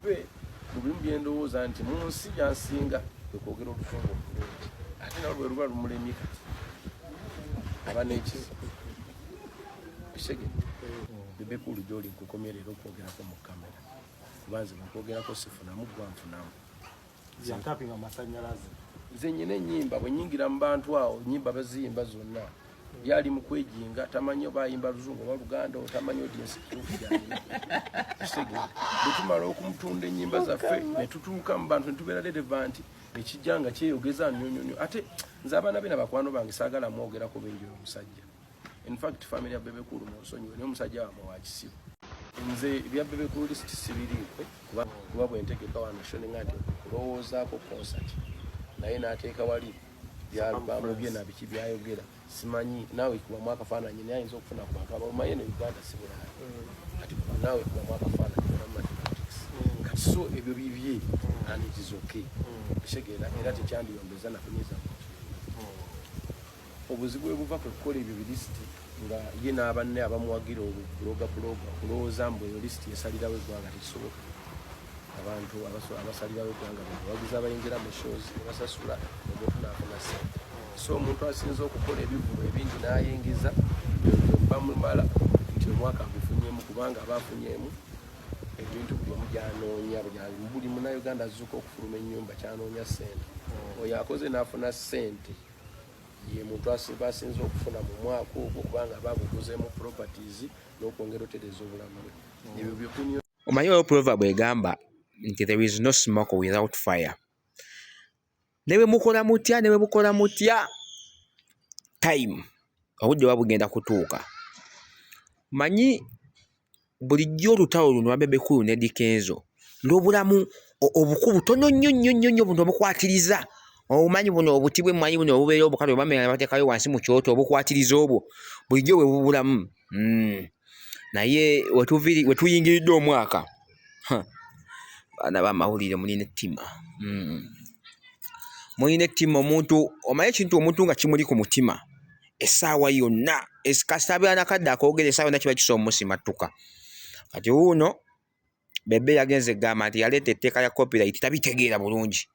be mubimu byendowooza nti mu nsi gyansinga okwogera olufungo obulungi ate nawe lwe luba lumulemi kati aba n'ekizibu ekisege Bebe Cool gy'oli nkukomye leero okwogerako mu kamera kubanze bakwogerako sifunamu gwa nfunamu zantapinga amasannyalaze nze nyina ennyimba bwe nnyingira mu bantu awo nnyimba baziyimba zonna yali mu kwejinga tamanyi oba ayimba luzungu oba luganda tamanyi audience kirufu gyalina ekisege bwe tumala okumutunda ennyimba zaffe ne tutuuka mu bantu ne tubeera relevant ekijja nga kyeyogeza nnyonyonyo ate nze abaana be nabakwano bange saagala mwogerako benjira omusajja in fact family ya Bebe Cool munsonyiwe naye omusajja wamwe wa kisibo nze ebya Bebe Cool list sibiriiko kuba bwe ntegeka wano shoninga nti kulowoozaako concert naye n'ateeka wali byalubamu bye na biki byayogera simanyi naawe kubamu akafaananyi naye ayinza okufuna ku bantu abamumaye ne Uganda si Bulaaya kati naawe kubamu akafaananyi na mathematics kati so ebyo bibye and it is okay kitegeera era tekyandiyombeza nakunyiza obuzibu bwe buva kukola ebyo bilisiti nga ye n'abanne abamuwagira obuloga kulowooza mbu eyo lisiti esalirawo eggwanga tekisoboka abantu abasalirawo eggwanga bawagiza abayingira mu shows ne basasula omuntu n'afuna ssente so omuntu asinza okukola ebivulo ebingi n'ayingiza bamumala nti omwaka agufunyemu kubanga abafunyemu ebintu byomu gyanoonya buli munnayuganda azuuka okufuluma ennyumba kyanoonya ssente oyo akoze n'afuna ssente ye muntu asinza okufuna mu mwaka ogwo kubanga babuguzeemu properties n'okwongera otereza obulamu bwe ebyo byokunyo omanyi oyo proverb egamba nti there is no smoke without fire ne bwe mukola mutya time obudde buba bugenda kutuuka manyi bulijjo olutalo luno lwa Bebe Cool ne Dikenzo n'obulamu obukubu tono nnyo buno obukwatiriza obumanyi buno obuti bwe mmanyi buno obubeera obukale obamenya bateekayo wansi mu kyoto obukwatiriza obwo bulijjo bwe bubulamu naye we tuyingiridde omwaka baana b'amawulire mulina ettima omuntu omanyi ekintu omuntu nga kimuli ku mutima essaawa yonna kasita abeera nakadde akoogera essaawa yonna kiba kisobola musimattuka kati wuuno Bebe yagenze egamba nti yaleeta etteeka lya copyright tabitegeera bulungi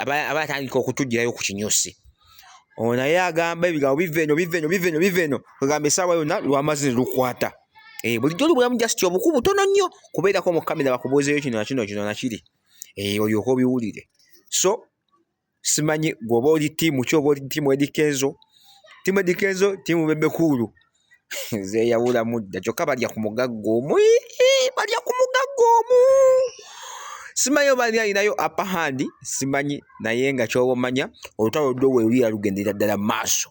aba atandika okutugirayo ku kinyosi ono naye agamba ebigambo bive eno kugamba essaawa yonna lwamaze ne lukwata bulijjo olubulamu just obukubu tono nnyo kubeerako mu kamera bakubuuzeeyo kino nakiri olyoka obiwulire so simanyi gwoba oli ttiimu ki oba oli ttiimu Edikenzo ttiimu Bebe Cool zeeyawulamu dda kyokka balya ku mugagga omu simanyi oba alinayo upper hand simanyi naye nga kyoba omanya olutalo lwo we luli alugenderera ddala mu maaso